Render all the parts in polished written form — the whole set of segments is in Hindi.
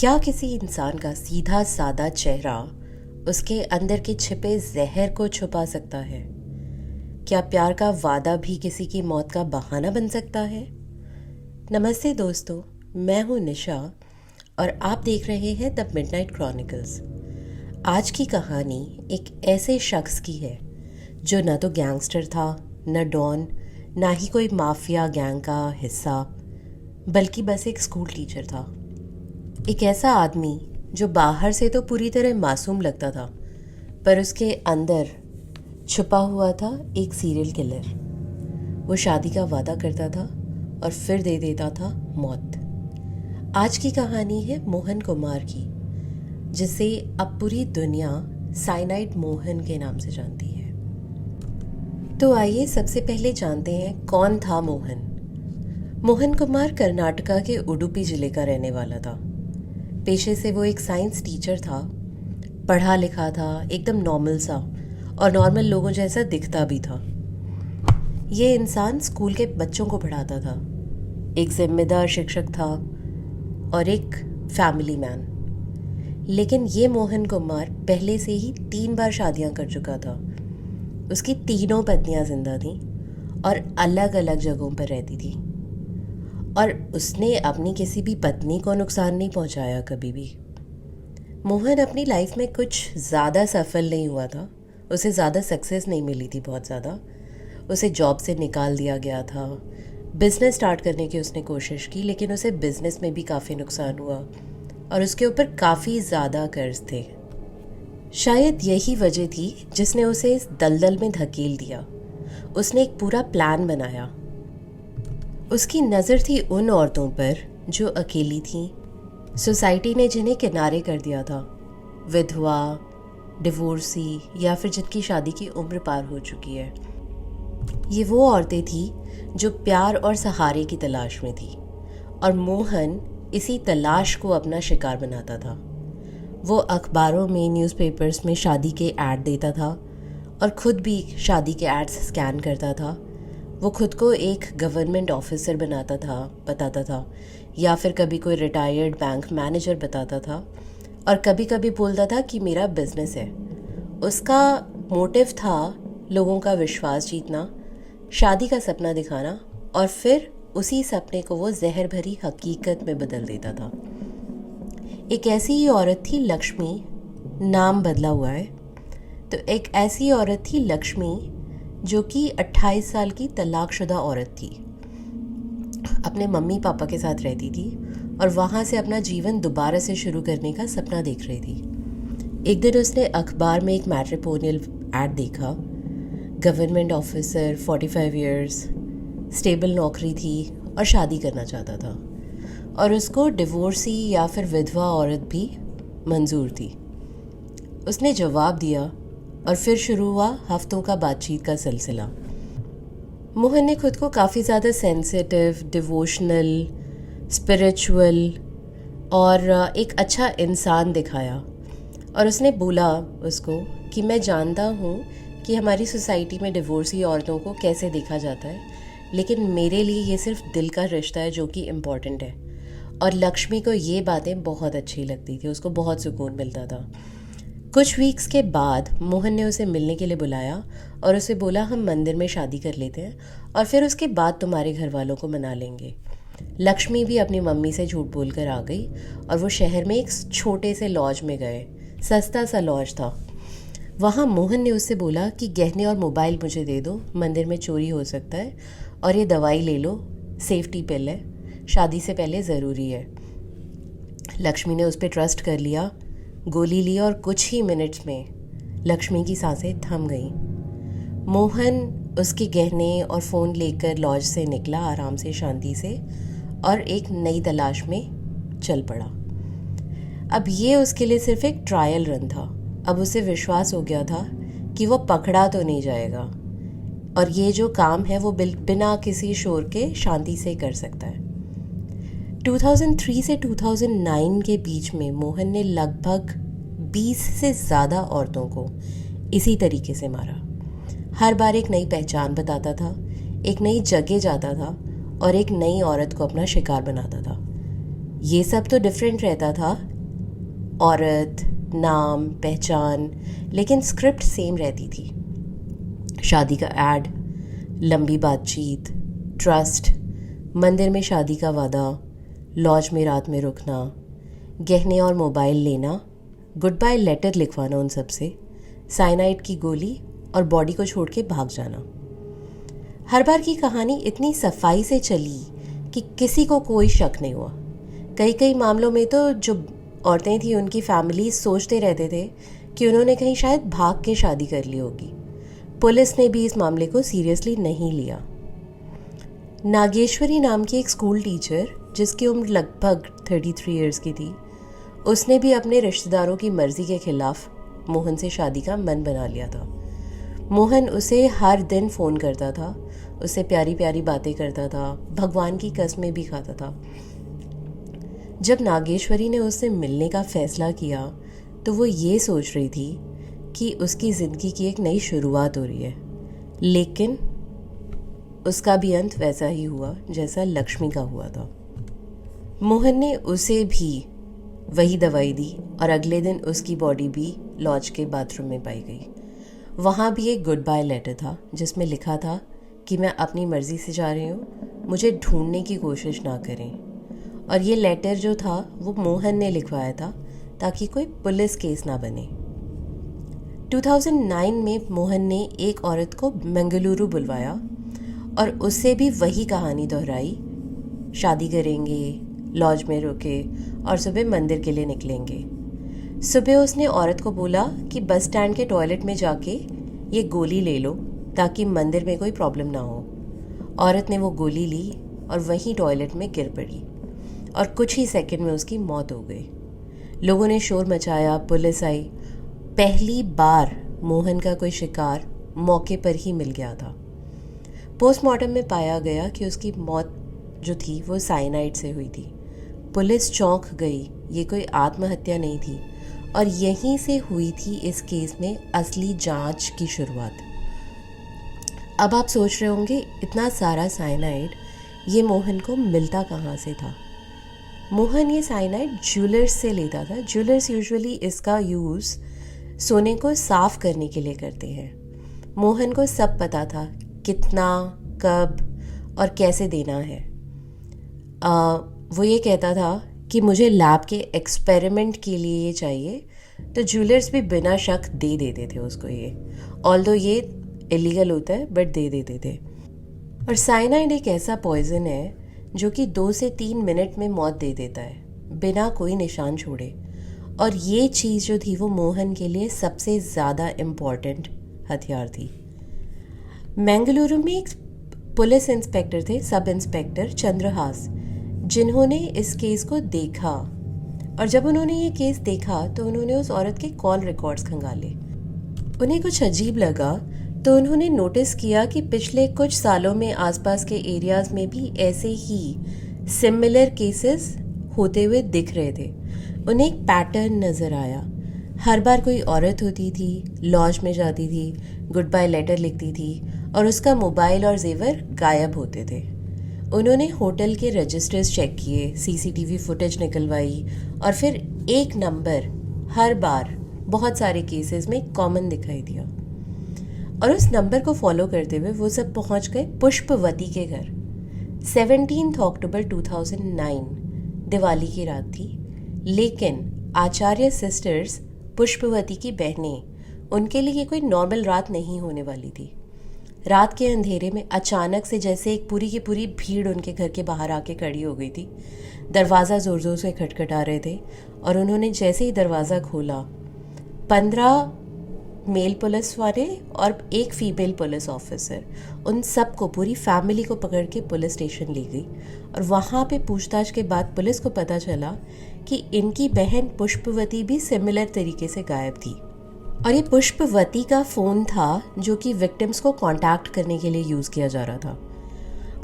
क्या किसी इंसान का सीधा सादा चेहरा उसके अंदर के छिपे जहर को छुपा सकता है? क्या प्यार का वादा भी किसी की मौत का बहाना बन सकता है? नमस्ते दोस्तों, मैं हूँ निशा और आप देख रहे हैं द मिडनाइट क्रॉनिकल्स। आज की कहानी एक ऐसे शख्स की है जो न तो गैंगस्टर था, न डॉन, ना ही कोई माफिया गैंग का हिस्सा, बल्कि बस एक स्कूल टीचर था। एक ऐसा आदमी जो बाहर से तो पूरी तरह मासूम लगता था, पर उसके अंदर छुपा हुआ था एक सीरियल किलर। वो शादी का वादा करता था और फिर दे देता था मौत। आज की कहानी है मोहन कुमार की, जिसे अब पूरी दुनिया साइनाइड मोहन के नाम से जानती है। तो आइए सबसे पहले जानते हैं कौन था मोहन। मोहन कुमार कर्नाटका के उडुपी जिले का रहने वाला था। पेशे से वो एक साइंस टीचर था। पढ़ा लिखा था, एकदम नॉर्मल सा, और नॉर्मल लोगों जैसा दिखता भी था। ये इंसान स्कूल के बच्चों को पढ़ाता था, एक जिम्मेदार शिक्षक था और एक फैमिली मैन। लेकिन ये मोहन कुमार पहले से ही 3 बार शादियां कर चुका था। उसकी तीनों पत्नियां जिंदा थीं और अलग अलग जगहों पर रहती थी, और उसने अपनी किसी भी पत्नी को नुकसान नहीं पहुंचाया कभी भी। मोहन अपनी लाइफ में कुछ ज़्यादा सफल नहीं हुआ था। उसे ज़्यादा सक्सेस नहीं मिली थी, बहुत ज़्यादा। उसे जॉब से निकाल दिया गया था। बिज़नेस स्टार्ट करने की उसने कोशिश की, लेकिन उसे बिज़नेस में भी काफ़ी नुकसान हुआ और उसके ऊपर काफ़ी ज़्यादा कर्ज थे। शायद यही वजह थी जिसने उसे इस दलदल में धकेल दिया। उसने एक पूरा प्लान बनाया। उसकी नज़र थी उन औरतों पर जो अकेली थीं, सोसाइटी ने जिन्हें किनारे कर दिया था, विधवा, डिवोर्सी, या फिर जिनकी शादी की उम्र पार हो चुकी है। ये वो औरतें थीं जो प्यार और सहारे की तलाश में थी, और मोहन इसी तलाश को अपना शिकार बनाता था। वो अखबारों में, न्यूज़पेपर्स में शादी के ऐड देता था और ख़ुद भी शादी के एड्स स्कैन करता था। वो खुद को एक गवर्नमेंट ऑफिसर बताता था, या फिर कभी कोई रिटायर्ड बैंक मैनेजर बताता था, और कभी कभी बोलता था कि मेरा बिजनेस है। उसका मोटिव था लोगों का विश्वास जीतना, शादी का सपना दिखाना, और फिर उसी सपने को वो जहर भरी हकीकत में बदल देता था। एक ऐसी ही औरत थी लक्ष्मी, नाम बदला हुआ है। तो एक ऐसी औरत थी लक्ष्मी जो कि 28 साल की तलाकशुदा औरत थी। अपने मम्मी पापा के साथ रहती थी और वहाँ से अपना जीवन दोबारा से शुरू करने का सपना देख रही थी। एक दिन उसने अखबार में एक मैट्रिमोनियल ऐड देखा। गवर्नमेंट ऑफिसर, 45 इयर्स, स्टेबल नौकरी थी और शादी करना चाहता था, और उसको डिवोर्सी या फिर विधवा औरत भी मंजूर थी। उसने जवाब दिया और फिर शुरू हुआ हफ्तों का बातचीत का सिलसिला। मोहन ने खुद को काफ़ी ज़्यादा सेंसिटिव, डिवोशनल, स्पिरिचुअल और एक अच्छा इंसान दिखाया, और उसने बोला उसको कि मैं जानता हूँ कि हमारी सोसाइटी में डिवोर्सी औरतों को कैसे देखा जाता है, लेकिन मेरे लिए ये सिर्फ दिल का रिश्ता है जो कि इम्पॉर्टेंट है। और लक्ष्मी को ये बातें बहुत अच्छी लगती थी, उसको बहुत सुकून मिलता था। कुछ वीक्स के बाद मोहन ने उसे मिलने के लिए बुलाया और उसे बोला, हम मंदिर में शादी कर लेते हैं और फिर उसके बाद तुम्हारे घर वालों को मना लेंगे। लक्ष्मी भी अपनी मम्मी से झूठ बोलकर आ गई और वो शहर में एक छोटे से लॉज में गए। सस्ता सा लॉज था। वहाँ मोहन ने उससे बोला कि गहने और मोबाइल मुझे दे दो, मंदिर में चोरी हो सकता है, और ये दवाई ले लो, सेफ्टी पिल है, शादी से पहले ज़रूरी है। लक्ष्मी ने उस पर ट्रस्ट कर लिया, गोली ली, और कुछ ही मिनट्स में लक्ष्मी की सांसें थम गईं। मोहन उसके गहने और फ़ोन लेकर लॉज से निकला आराम से, शांति से, और एक नई तलाश में चल पड़ा। अब ये उसके लिए सिर्फ एक ट्रायल रन था। अब उसे विश्वास हो गया था कि वो पकड़ा तो नहीं जाएगा, और ये जो काम है वो बिना किसी शोर के शांति से कर सकता है। 2003 से 2009 के बीच में मोहन ने लगभग 20 से ज़्यादा औरतों को इसी तरीके से मारा। हर बार एक नई पहचान बताता था, एक नई जगह जाता था और एक नई औरत को अपना शिकार बनाता था। ये सब तो डिफरेंट रहता था, औरत, नाम, पहचान, लेकिन स्क्रिप्ट सेम रहती थी। शादी का एड, लंबी बातचीत, ट्रस्ट, मंदिर में शादी का वादा, लॉज में रात में रुकना, गहने और मोबाइल लेना, गुड बाय लेटर लिखवाना उन सब से, साइनाइड की गोली और बॉडी को छोड़ के भाग जाना। हर बार की कहानी इतनी सफाई से चली कि किसी को कोई शक नहीं हुआ। कई मामलों में तो जो औरतें थी उनकी फैमिली सोचते रहते थे कि उन्होंने कहीं शायद भाग के शादी कर ली होगी। पुलिस ने भी इस मामले को सीरियसली नहीं लिया। नागेश्वरी नाम की एक स्कूल टीचर, जिसकी उम्र लगभग 33 इयर्स की थी, उसने भी अपने रिश्तेदारों की मर्जी के खिलाफ मोहन से शादी का मन बना लिया था। मोहन उसे हर दिन फ़ोन करता था, उससे प्यारी प्यारी बातें करता था, भगवान की कसमें भी खाता था। जब नागेश्वरी ने उससे मिलने का फैसला किया तो वो ये सोच रही थी कि उसकी ज़िंदगी की एक नई शुरुआत हो रही है, लेकिन उसका भी अंत वैसा ही हुआ जैसा लक्ष्मी का हुआ था। मोहन ने उसे भी वही दवाई दी और अगले दिन उसकी बॉडी भी लॉज के बाथरूम में पाई गई। वहाँ भी एक गुड बाय लेटर था जिसमें लिखा था कि मैं अपनी मर्ज़ी से जा रही हूँ, मुझे ढूंढने की कोशिश ना करें। और ये लेटर जो था वो मोहन ने लिखवाया था ताकि कोई पुलिस केस ना बने। 2009 में मोहन ने एक औरत को बेंगलुरु बुलवाया और उससे भी वही कहानी दोहराई। शादी करेंगे, लॉज में रुके और सुबह मंदिर के लिए निकलेंगे। सुबह उसने औरत को बोला कि बस स्टैंड के टॉयलेट में जाके ये गोली ले लो ताकि मंदिर में कोई प्रॉब्लम ना हो। औरत ने वो गोली ली और वहीं टॉयलेट में गिर पड़ी और कुछ ही सेकंड में उसकी मौत हो गई। लोगों ने शोर मचाया, पुलिस आई। पहली बार मोहन का कोई शिकार मौके पर ही मिल गया था। पोस्टमार्टम में पाया गया कि उसकी मौत जो थी वो साइनाइड से हुई थी। पुलिस चौंक गई, ये कोई आत्महत्या नहीं थी और यहीं से हुई थी इस केस में असली जांच की शुरुआत। अब आप सोच रहे होंगे इतना सारा साइनाइड ये मोहन को मिलता कहाँ से था। मोहन ये साइनाइड ज्वेलर्स से लेता था। ज्वेलर्स यूजुअली इसका यूज़ सोने को साफ करने के लिए करते हैं। मोहन को सब पता था कितना, कब और कैसे देना है। वो ये कहता था कि मुझे लैब के एक्सपेरिमेंट के लिए ये चाहिए, तो ज्वेलर्स भी बिना शक दे देते थे उसको ये, ऑल्दो ये इलीगल होता है बट दे देते थे। और साइनाइड एक ऐसा पॉइजन है जो कि 2 से 3 मिनट में मौत दे देता है बिना कोई निशान छोड़े। और ये चीज़ जो थी वो मोहन के लिए सबसे ज़्यादा इम्पॉर्टेंट हथियार थी। बेंगलुरु में एक पुलिस इंस्पेक्टर थे, सब इंस्पेक्टर चंद्रहास, जिन्होंने इस केस को देखा। और जब उन्होंने ये केस देखा तो उन्होंने उस औरत के कॉल रिकॉर्ड्स खंगाले। उन्हें कुछ अजीब लगा तो उन्होंने नोटिस किया कि पिछले कुछ सालों में आसपास के एरियाज़ में भी ऐसे ही सिमिलर केसेस होते हुए दिख रहे थे। उन्हें एक पैटर्न नज़र आया। हर बार कोई औरत होती थी, लॉज में जाती थी, गुड बाय लेटर लिखती थी और उसका मोबाइल और जेवर गायब होते थे। उन्होंने होटल के रजिस्टर्स चेक किए, सीसीटीवी फुटेज निकलवाई और फिर एक नंबर हर बार बहुत सारे केसेस में कॉमन दिखाई दिया। और उस नंबर को फॉलो करते हुए वो सब पहुंच गए पुष्पवती के घर। 17 अक्टूबर 2009 दिवाली की रात थी, लेकिन आचार्य सिस्टर्स, पुष्पवती की बहनें, उनके लिए कोई नॉर्मल रात नहीं होने वाली थी। रात के अंधेरे में अचानक से जैसे एक पूरी की पूरी भीड़ उनके घर के बाहर आके खड़ी हो गई थी। दरवाज़ा ज़ोर ज़ोर से खटखटा रहे थे और उन्होंने जैसे ही दरवाज़ा खोला, 15 मेल पुलिस वाले और एक फीमेल पुलिस ऑफिसर, उन सबको, पूरी फैमिली को पकड़ के पुलिस स्टेशन ली गई। और वहाँ पे पूछताछ के बाद पुलिस को पता चला कि इनकी बहन पुष्पवती भी सिमिलर तरीके से गायब थी। और ये पुष्पवती का फ़ोन था जो कि विक्टिम्स को कांटेक्ट करने के लिए यूज़ किया जा रहा था।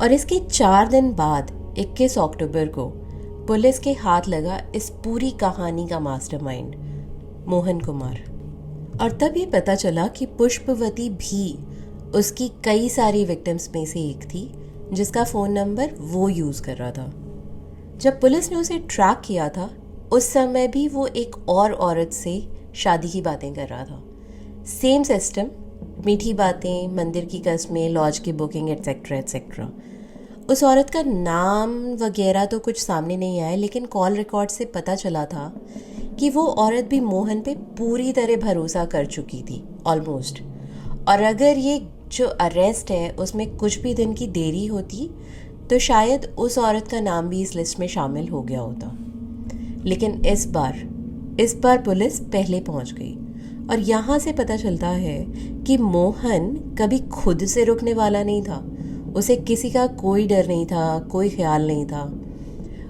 और इसके 4 दिन बाद 21 अक्टूबर को पुलिस के हाथ लगा इस पूरी कहानी का मास्टरमाइंड मोहन कुमार। और तब ये पता चला कि पुष्पवती भी उसकी कई सारी विक्टिम्स में से एक थी जिसका फ़ोन नंबर वो यूज़ कर रहा था। जब पुलिस ने उसे ट्रैक किया था उस समय भी वो एक और औरत से शादी की बातें कर रहा था। सेम सिस्टम, मीठी बातें, मंदिर की कस्में, लॉज की बुकिंग एट्सेट्रा एट्सेट्रा। उस औरत का नाम वगैरह तो कुछ सामने नहीं आया, लेकिन कॉल रिकॉर्ड से पता चला था कि वो औरत भी मोहन पे पूरी तरह भरोसा कर चुकी थी ऑलमोस्ट। और अगर ये जो अरेस्ट है उसमें कुछ भी दिन की देरी होती तो शायद उस औरत का नाम भी इस लिस्ट में शामिल हो गया होता। लेकिन इस बार पुलिस पहले पहुंच गई और यहाँ से पता चलता है कि मोहन कभी खुद से रुकने वाला नहीं था। उसे किसी का कोई डर नहीं था, कोई ख्याल नहीं था।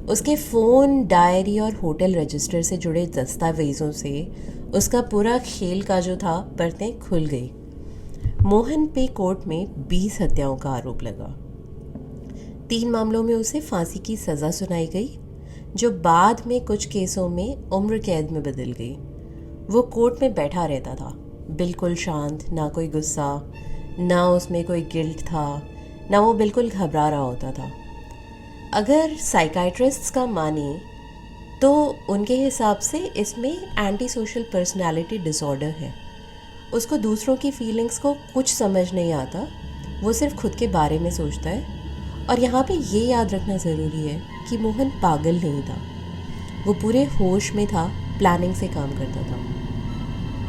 उसके फ़ोन, डायरी और होटल रजिस्टर से जुड़े दस्तावेज़ों से उसका पूरा खेल का जो था परतें खुल गई। मोहन पे कोर्ट में 20 हत्याओं का आरोप लगा। 3 मामलों में उसे फांसी की सज़ा सुनाई गई, जो बाद में कुछ केसों में उम्र कैद में बदल गई। वो कोर्ट में बैठा रहता था, बिल्कुल शांत, ना कोई गुस्सा, ना उसमें कोई गिल्ट था, ना वो बिल्कुल घबरा रहा होता था। अगर साइकाइट्रिस्ट्स का माने तो उनके हिसाब से इसमें एंटी सोशल पर्सनैलिटी डिसऑर्डर है। उसको दूसरों की फीलिंग्स को कुछ समझ नहीं आता, वो सिर्फ खुद के बारे में सोचता है। और यहाँ पे ये याद रखना ज़रूरी है कि मोहन पागल नहीं था, वो पूरे होश में था, प्लानिंग से काम करता था।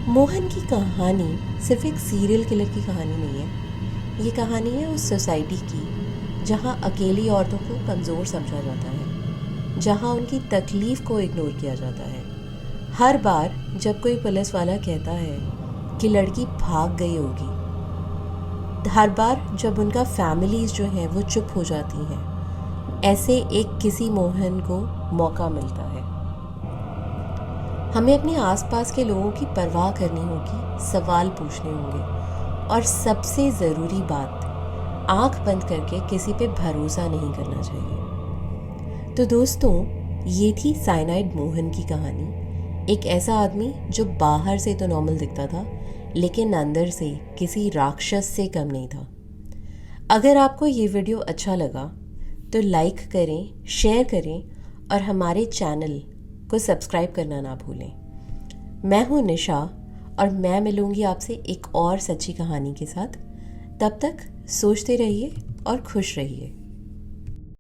मोहन की कहानी सिर्फ एक सीरियल किलर की कहानी नहीं है, ये कहानी है उस सोसाइटी की जहाँ अकेली औरतों को कमज़ोर समझा जाता है, जहाँ उनकी तकलीफ़ को इग्नोर किया जाता है। हर बार जब कोई पुलिस वाला कहता है कि लड़की भाग गई होगी, हर बार जब उनका फैमिलीज जो हैं वो चुप हो जाती हैं, ऐसे एक किसी मोहन को मौका मिलता है। हमें अपने आसपास के लोगों की परवाह करनी होगी, सवाल पूछने होंगे, और सबसे ज़रूरी बात, आंख बंद करके किसी पे भरोसा नहीं करना चाहिए। तो दोस्तों, ये थी साइनाइड मोहन की कहानी। एक ऐसा आदमी जो बाहर से तो नॉर्मल दिखता था, लेकिन अंदर से किसी राक्षस से कम नहीं था। अगर आपको ये वीडियो अच्छा लगा तो लाइक करें, शेयर करें और हमारे चैनल को सब्सक्राइब करना ना भूलें। मैं हूँ निशा और मैं मिलूँगी आपसे एक और सच्ची कहानी के साथ। तब तक सोचते रहिए और खुश रहिए।